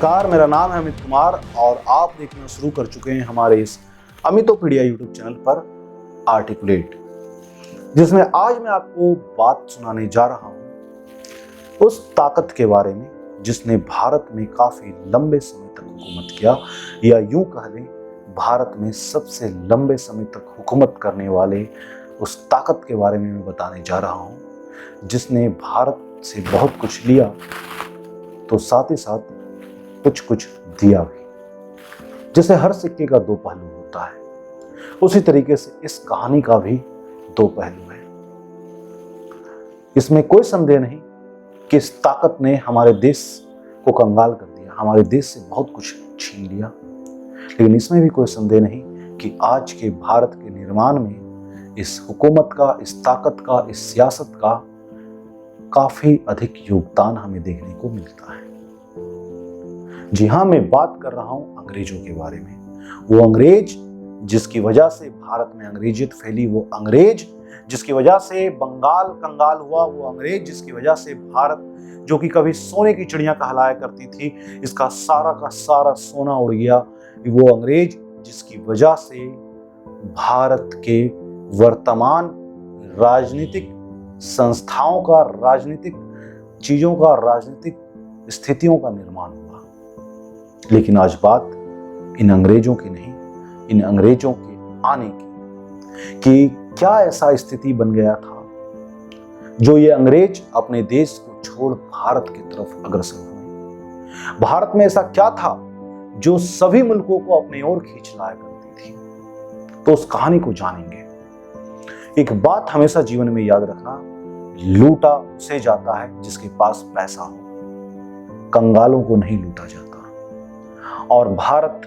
नमस्कार, मेरा नाम है अमित कुमार और आप देखना शुरू कर चुके हैं हमारे इस अमितोपीडिया यूट्यूब चैनल पर आर्टिकुलेट, जिसमें आज मैं आपको बात सुनाने जा रहा हूं उस ताकत के बारे में जिसने भारत में काफी लंबे समय तक हुकूमत किया, या यूं कह लें भारत में सबसे लंबे समय तक हुकूमत करने वाले उस ताकत के बारे में मैं बताने जा रहा हूं, जिसने भारत से बहुत कुछ लिया तो साथ ही साथ कुछ कुछ दिया भी। जैसे हर सिक्के का दो पहलू होता है, उसी तरीके से इस कहानी का भी दो पहलू है। इसमें कोई संदेह नहीं कि इस ताकत ने हमारे देश को कंगाल कर दिया, हमारे देश से बहुत कुछ छीन लिया, लेकिन इसमें भी कोई संदेह नहीं कि आज के भारत के निर्माण में इस हुकूमत का, इस ताकत का, इस सियासत का काफी अधिक योगदान हमें देखने को मिलता है। जी हाँ, मैं बात कर रहा हूं अंग्रेजों के बारे में। वो अंग्रेज जिसकी वजह से भारत में अंग्रेजियत फैली, वो अंग्रेज जिसकी वजह से बंगाल कंगाल हुआ, वो अंग्रेज जिसकी वजह से भारत जो कि कभी सोने की चिड़िया कहलाया करती थी, इसका सारा का सारा सोना उड़ गया। वो अंग्रेज जिसकी वजह से भारत के वर्तमान राजनीतिक संस्थाओं का, राजनीतिक चीजों का, राजनीतिक स्थितियों का निर्माण हुआ। लेकिन आज बात इन अंग्रेजों की नहीं, इन अंग्रेजों के आने की, कि क्या ऐसा स्थिति बन गया था जो ये अंग्रेज अपने देश को छोड़ भारत की तरफ अग्रसर हुए। भारत में ऐसा क्या था जो सभी मुल्कों को अपने ओर खींच लाया करती थी। तो उस कहानी को जानेंगे। एक बात हमेशा जीवन में याद रखना, लूटा उसे जाता है जिसके पास पैसा हो, कंगालों को नहीं लूटा जाता। और भारत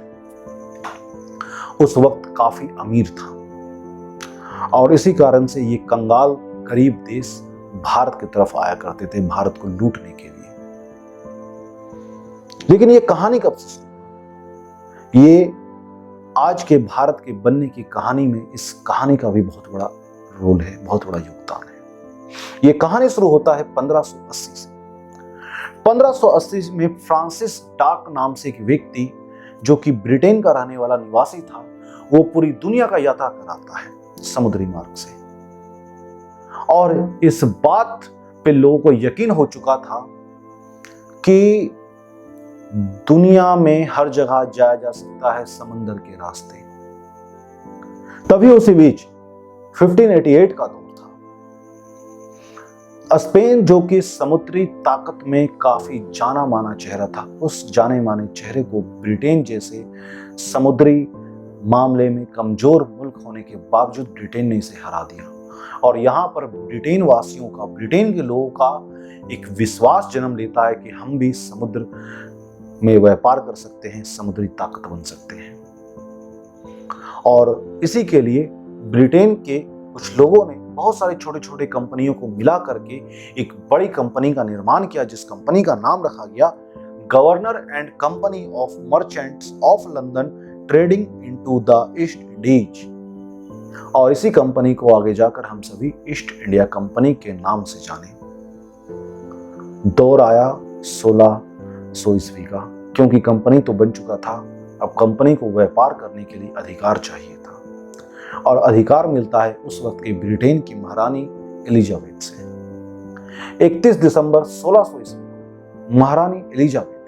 उस वक्त काफी अमीर था और इसी कारण से ये कंगाल गरीब देश भारत की तरफ आया करते थे भारत को लूटने के लिए। लेकिन ये कहानी कब से शुरू? ये आज के भारत के बनने की कहानी में इस कहानी का भी बहुत बड़ा रोल है, बहुत बड़ा योगदान है। ये कहानी शुरू होता है 1580 से। 1580 में फ्रांसिस डाक नाम से एक व्यक्ति जो कि ब्रिटेन का रहने वाला निवासी था, वो पूरी दुनिया का यात्रा कराता है समुद्री मार्ग से। और इस बात पे लोगों को यकीन हो चुका था कि दुनिया में हर जगह जाया जा सकता है समंदर के रास्ते। तभी उसी बीच 1588 का दौर था। स्पेन जो कि समुद्री ताकत में काफी जाना माना चेहरा था, उस जाने माने चेहरे को ब्रिटेन जैसे समुद्री मामले में कमजोर मुल्क होने के बावजूद ब्रिटेन ने इसे हरा दिया। और यहाँ पर ब्रिटेन वासियों का, ब्रिटेन के लोगों का एक विश्वास जन्म लेता है कि हम भी समुद्र में व्यापार कर सकते हैं, समुद्री ताकत बन सकते हैं। और इसी के लिए ब्रिटेन के कुछ लोगों ने बहुत सारी छोटे छोटे कंपनियों को मिला करके एक बड़ी कंपनी का निर्माण किया, जिस कंपनी का नाम रखा गया governor and company of merchants of London trading into the east Indies. और इसी कंपनी को आगे जाकर हम सभी ईस्ट इंडिया कंपनी के नाम से जाने। दौर आया 1600 ईस्वी का, क्योंकि कंपनी तो बन चुका था, अब कंपनी को व्यापार करने के लिए अधिकार चाहिए था। और अधिकार मिलता है उस वक्त की ब्रिटेन की महारानी एलिजाबेथ से। 31 दिसंबर 1600 ईस्वी को महारानी एलिजाबेथ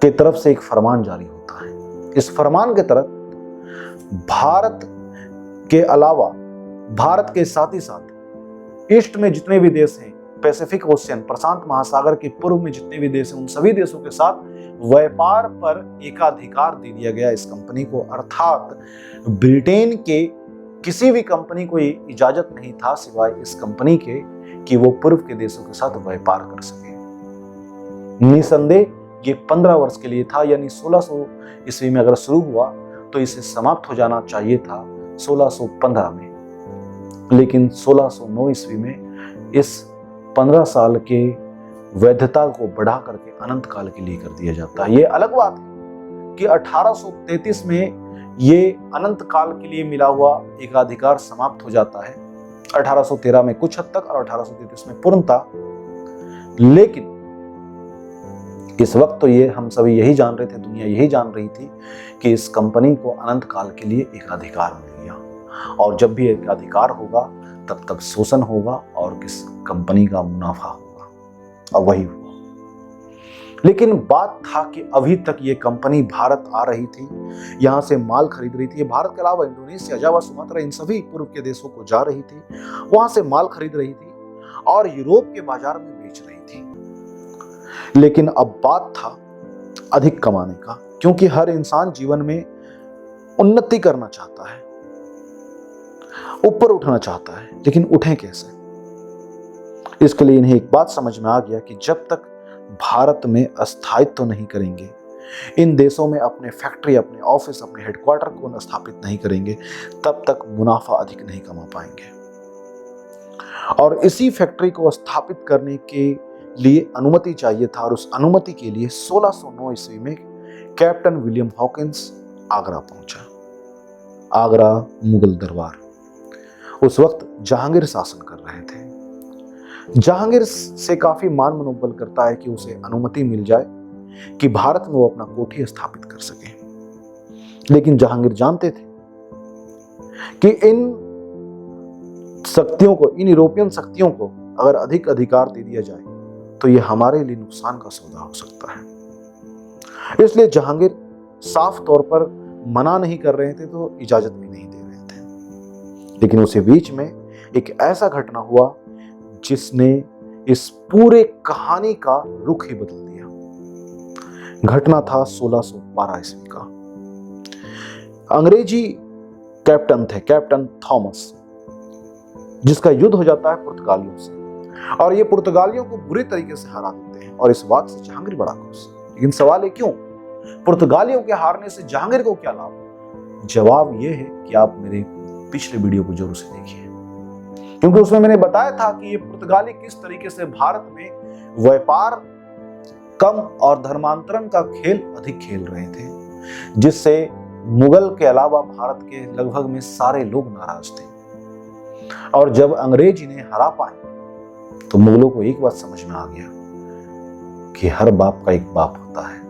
के तरफ से एक फरमान जारी होता है। इस फरमान के तहत भारत के अलावा, भारत के साथ ही साथ ईस्ट में जितने भी देश हैं, पैसिफिक ओशियन, प्रशांत महासागर के पूर्व में जितने भी देश हैं, उन सभी देशों के साथ व्यापार पर एकाधिकार दे दिया गया इस कंपनी को। अर्थात ब्रिटेन के किसी भी कंपनी को ये इजाजत नहीं था सिवाय इस कंपनी के कि वो पूर्व के देशों के साथ व्यापार कर सके। निसंदेह ये 15 वर्ष के लिए था, यानी 1600 ईस्वी में अगर शुरू हुआ तो इसे समाप्त हो जाना चाहिए था 1615 में। लेकिन 1609 ईस्वी में इस 15 साल के वैधता को बढ़ा करके अनंत काल के लिए कर दिया जाता है। ये अलग बात है कि 1833 में ये अनंत काल के लिए मिला हुआ एकाधिकार समाप्त हो जाता है। 1813 में कुछ हद तक और 1833 में पूर्णता। लेकिन इस वक्त तो ये हम सभी यही जान रहे थे, दुनिया यही जान रही थी कि इस कंपनी को अनंत काल के लिए एक अधिकार मिल गया, और जब भी एक अधिकार होगा तब तक शोषण होगा और किस कंपनी का मुनाफा होगा, और वही हुआ। लेकिन बात था कि अभी तक ये कंपनी भारत आ रही थी, यहाँ से माल खरीद रही थी। भारत के अलावा इंडोनेशिया, जावा, सुमात्रा, इन सभी पूर्व के देशों को जा रही थी, वहां से माल खरीद रही थी और यूरोप के बाजार में बेच रही थी। लेकिन अब बात था अधिक कमाने का, क्योंकि हर इंसान जीवन में उन्नति करना चाहता है, ऊपर उठना चाहता है, लेकिन उठे कैसे? इसके लिए इन्हें एक बात समझ में आ गया कि जब तक भारत में स्थायित्व तो नहीं करेंगे, इन देशों में अपने फैक्ट्री, अपने ऑफिस, अपने हेडक्वार्टर को स्थापित नहीं करेंगे, तब तक मुनाफा अधिक नहीं कमा पाएंगे। और इसी फैक्ट्री को स्थापित करने के लिए अनुमति चाहिए था, और उस अनुमति के लिए 1609 ईस्वी में कैप्टन विलियम हॉकिंस आगरा पहुंचा। आगरा मुगल दरबार। उस वक्त जहांगीर शासन कर रहे थे। जहांगीर से काफी मान मनोबल करता है कि उसे अनुमति मिल जाए कि भारत में वो अपना कोठी स्थापित कर सके। लेकिन जहांगीर जानते थे कि इन शक्तियों को, इन यूरोपियन शक्तियों को अगर अधिक अधिकार दे दिया जाए तो ये हमारे लिए नुकसान का सौदा हो सकता है। इसलिए जहांगीर साफ तौर पर मना नहीं कर रहे थे, तो इजाजत भी नहीं दे रहे थे। लेकिन उसी बीच में एक ऐसा घटना हुआ जिसने इस पूरे कहानी का रुख ही बदल दिया। घटना था 1612 ईस्वी का। अंग्रेजी कैप्टन थे, कैप्टन थॉमस, जिसका युद्ध हो जाता है पुर्तगालियों से, और ये पुर्तगालियों को बुरे तरीके से हरा देते हैं, और इस बात से जहांगीर बड़ा खुश। लेकिन सवाल है क्यों? पुर्तगालियों के हारने से जहांगीर को क्या लाभ? जवाब यह है कि आप मेरे पिछले वीडियो को जरूर से देखिए, क्योंकि उसमें मैंने बताया था कि ये पुर्तगाली किस तरीके से भारत में व्यापार कम और धर्मांतरण का खेल अधिक खेल रहे थे, जिससे मुगल के अलावा भारत के लगभग में सारे लोग नाराज थे। और जब अंग्रेज इन्हें हरा पाए तो मुगलों को एक बात समझ में आ गया कि हर बाप का एक बाप होता है,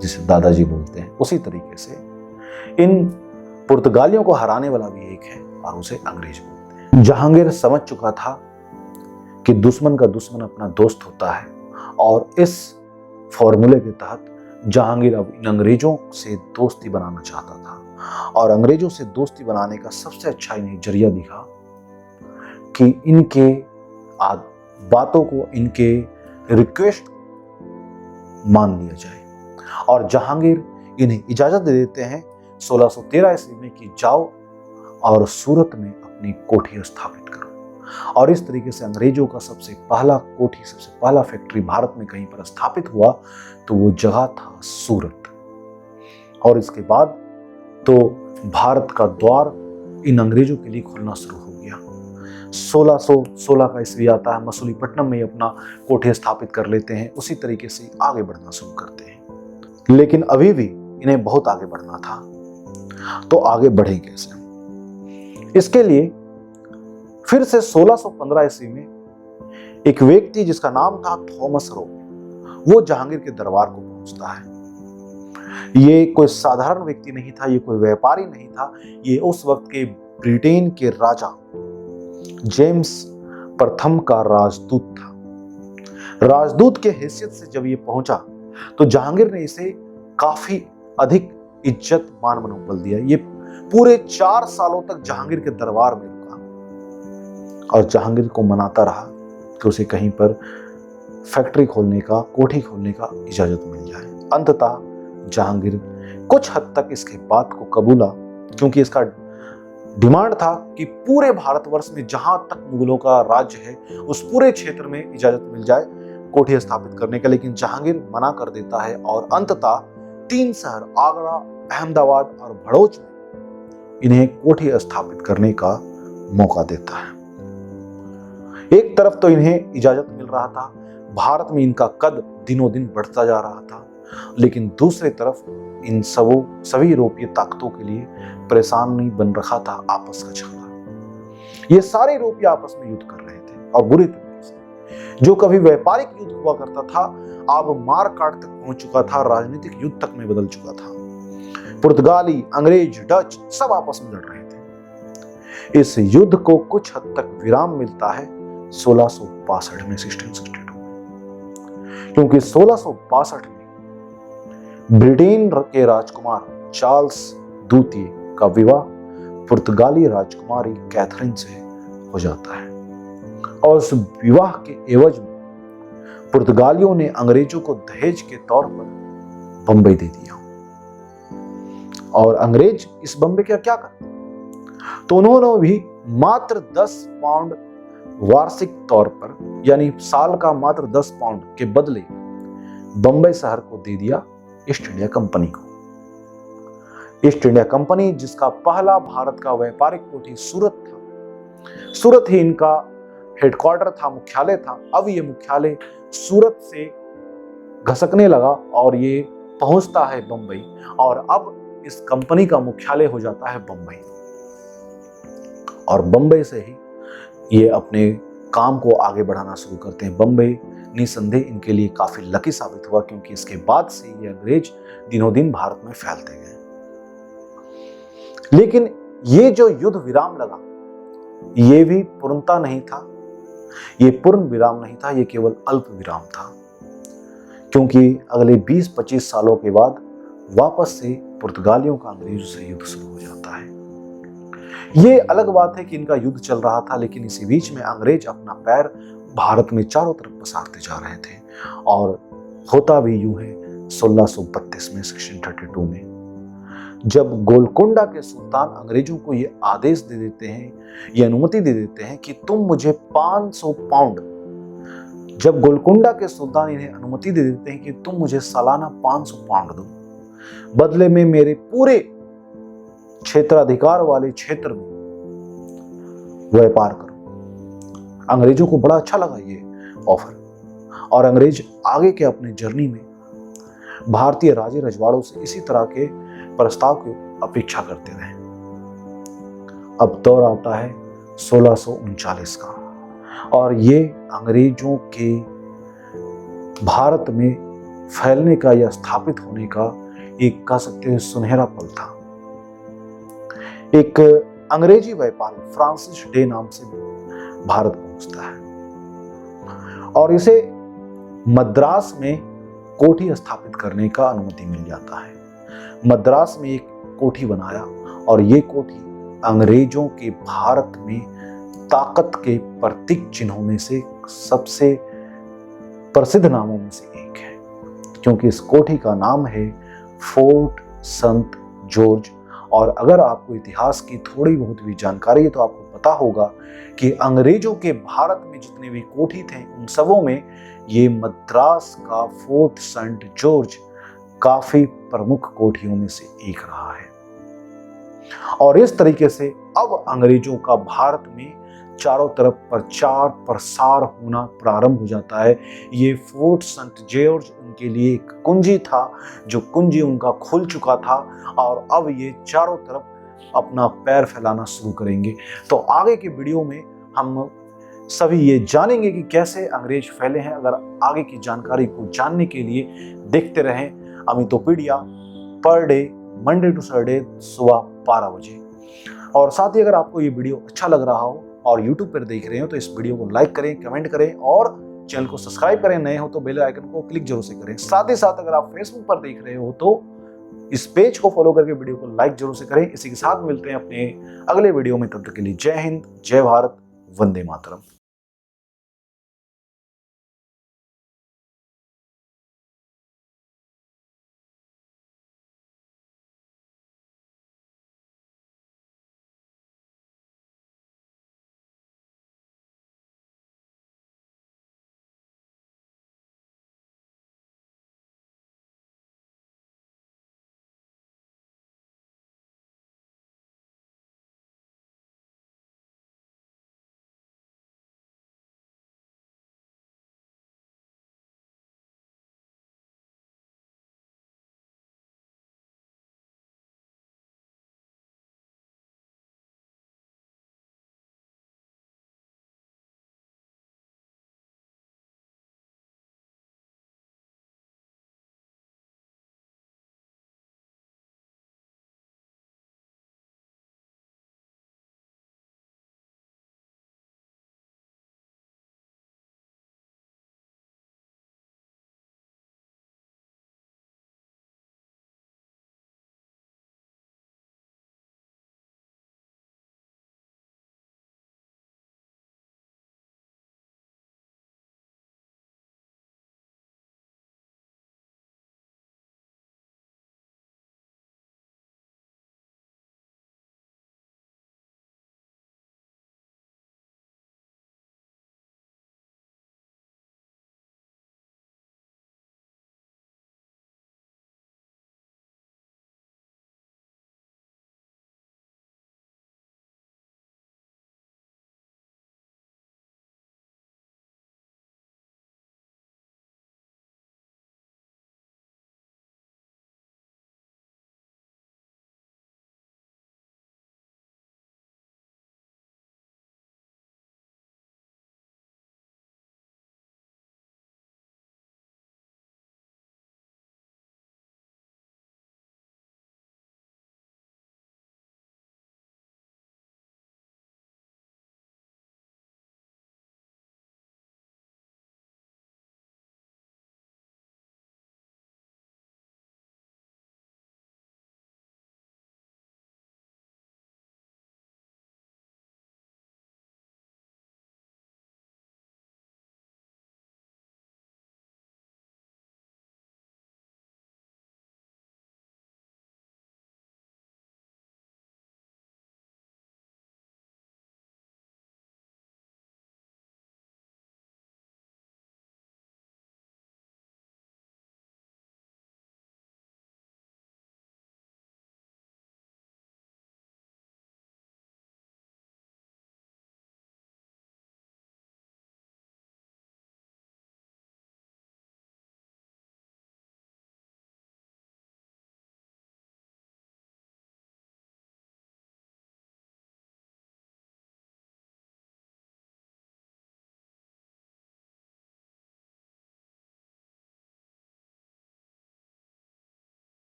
जिसे दादाजी बोलते हैं। उसी तरीके से इन पुर्तगालियों को हराने वाला भी एक है, और उसे अंग्रेज बोलते हैं। जहांगीर समझ चुका था कि दुश्मन का दुश्मन अपना दोस्त होता है, और इस फॉर्मूले के तहत जहांगीर अब इन अंग्रेजों से दोस्ती बनाना चाहता था। और अंग्रेजों से दोस्ती बनाने का सबसे अच्छा इन्हें जरिया दिखा कि इनके बातों को, इनके रिक्वेस्ट मान लिया जाए। और जहांगीर इन्हें इजाजत दे देते हैं 1613 ईस्वी में कि जाओ और सूरत में अपनी कोठी स्थापित करो। और इस तरीके से अंग्रेजों का सबसे पहला कोठी, सबसे पहला फैक्ट्री भारत में कहीं पर स्थापित हुआ तो वो जगह था सूरत। और इसके बाद तो भारत का द्वार इन अंग्रेजों के लिए खुलना शुरू हो गया। 1616 का ईस्वी आता है, मसूलीपट्टनम में अपना कोठी स्थापित कर लेते हैं। उसी तरीके से आगे बढ़ना शुरू करते हैं। लेकिन अभी भी इन्हें बहुत आगे बढ़ना था, तो आगे बढ़े कैसे? इसके लिए फिर से 1615 ईस्वी में एक व्यक्ति जिसका नाम था थॉमस रो, वो जहांगीर के दरबार को पहुंचता है। ये कोई साधारण व्यक्ति नहीं था, ये कोई व्यापारी नहीं था, ये उस वक्त के ब्रिटेन के राजा जेम्स प्रथम का राजदूत था। राजदूत के हैसियत से जब ये पहुंचा तो जहांगीर ने इसे काफी अधिक इज्जत, मान मनोबल दिया। ये पूरे 4 सालों तक जहांगीर के दरबार में रुका और जहांगीर को मनाता रहा कि उसे कहीं पर फैक्ट्री खोलने का, कोठी खोलने का इजाजत मिल जाए। अंततः जहांगीर कुछ हद तक इसके बात को कबूला, क्योंकि इसका डिमांड था कि पूरे भारतवर्ष में जहां तक मुगलों का राज्य है उस पूरे क्षेत्र में इजाजत मिल जाए कोठी स्थापित करने का। लेकिन जहांगीर मना कर देता है और अंततः 3 शहर आगरा, अहमदाबाद और भड़ोच में इन्हें कोठी स्थापित करने का मौका देता है। एक तरफ तो इन्हें इजाजत मिल रहा था, भारत में इनका कद दिनों दिन बढ़ता जा रहा था, लेकिन दूसरी तरफ इन सभी यूरोपीय ताकतों के लिए परेशानी बन रखा था आपस का झगड़ा। ये सारे यूरोपीय आपस में युद्ध कर रहे थे और बुरी तरीके से। जो कभी व्यापारिक युद्ध हुआ करता था अब मार काट तक पहुंच चुका था, राजनीतिक युद्ध तक में बदल चुका था। पुर्तगाली, अंग्रेज, डच सब आपस में लड़ रहे थे। इस युद्ध को कुछ हद तक विराम मिलता है 1662 में, 1662 में, क्योंकि 1662 में ब्रिटेन के राजकुमार चार्ल्स द्वितीय का विवाह पुर्तगाली राजकुमारी कैथरीन से हो जाता है और उस विवाह के एवज में पुर्तगालियों ने अंग्रेजों को दहेज के तौर पर बंबई दे दिया। और अंग्रेज इस बंबई का क्या करते, तो उन्होंने भी मात्र 10 पाउंड वार्षिक तौर पर, यानी साल का मात्र 10 पाउंड के बदले बंबई शहर को दे दिया ईस्ट इंडिया कंपनी को। ईस्ट इंडिया कंपनी जिसका पहला भारत का व्यापारिक कोठी सूरत था, सूरत ही इनका हेडक्वार्टर था, मुख्यालय था। अब ये मुख्यालय सूरत से घसकने लगा और ये पहुंचता है बंबई, और अब इस कंपनी का मुख्यालय हो जाता है बंबई। और बंबई से ही ये अपने काम को आगे बढ़ाना शुरू करते हैं। बंबई निसंदेह इनके लिए काफी लकी साबित हुआ, क्योंकि इसके बाद से ये अंग्रेज दिनों दिन भारत में फैलते गए। लेकिन ये जो युद्ध विराम लगा, ये भी पूर्णता नहीं था, ये पूर्ण विराम नहीं था, ये केवल अल्प विराम था, क्योंकि अगले 20-25 सालों के बाद वापस से पुर्तगालियों का अंग्रेजों से युद्ध शुरू हो जाता है। ये अलग बात है कि इनका युद्ध चल रहा था, लेकिन इसी बीच में अंग्रेज अपना पैर भारत में चारों तरफ पसारते जा रहे थे। और होता भी यूं है 1632 में, 1632 में, जब गोलकोंडा के सुल्तान अंग्रेजों को ये आदेश दे देते हैं, ये अनुमति दे देते हैं कि तुम मुझे 500 पाउंड, जब गोलकोंडा के सुल्तान इन्हें अनुमति दे देते हैं कि तुम मुझे सालाना 500 पाउंड दो, बदले में मेरे पूरे क्षेत्राधिकार वाले क्षेत्र में व्यापार करो। अंग्रेजों को बड़ा अच्छा लगा ये ऑफर, और अंग्रेज आगे के अपने जर्नी में भारतीय राजे रजवाड़ों से इसी तरह के प्रस्ताव की अपेक्षा करते रहे। अब दौर आता है 1639 का, और ये अंग्रेजों के भारत में फैलने का या स्थापित होने का एक कह सकते हैं सुनहरा पल था। एक अंग्रेजी व्यापारी फ्रांसिस डे नाम से भारत पहुंचता है और इसे मद्रास में कोठी स्थापित करने का अनुमति मिल जाता है। मद्रास में एक कोठी बनाया, और ये कोठी अंग्रेजों के भारत में ताकत के प्रतीक चिन्हों में से सबसे प्रसिद्ध नामों में से एक है, क्योंकि इस कोठी का नाम है फोर्ट संत जॉर्ज। और अगर आपको इतिहास की थोड़ी बहुत भी जानकारी है तो आपको पता होगा कि अंग्रेजों के भारत में जितने भी कोठी थे उन सबों में ये मद्रास का फोर्ट सेंट जॉर्ज काफी प्रमुख कोठियों में से एक रहा है। और इस तरीके से अब अंग्रेजों का भारत में चारों तरफ प्रचार प्रसार होना प्रारंभ हो जाता है। ये फोर्ट सेंट जॉर्ज उनके लिए एक कुंजी था, जो कुंजी उनका खुल चुका था, और अब ये चारों तरफ अपना पैर फैलाना शुरू करेंगे। तो आगे के वीडियो में हम सभी ये जानेंगे कि कैसे अंग्रेज फैले हैं। अगर आगे की जानकारी को जानने के लिए देखते रहें अमितोपीडिया per day, Monday to Saturday सुबह 12 बजे। और साथ ही अगर आपको ये वीडियो अच्छा लग रहा हो और YouTube पर देख रहे हो तो इस वीडियो को लाइक करें, कमेंट करें और चैनल को सब्सक्राइब करें। नए हो तो बेल आइकन को क्लिक जरूर से करें। साथ ही साथ अगर आप फेसबुक पर देख रहे हो तो इस पेज को फॉलो करके वीडियो को लाइक जरूर से करें। इसी के साथ मिलते हैं अपने अगले वीडियो में, तब तक के लिए जय हिंद, जय भारत, वंदे मातरम।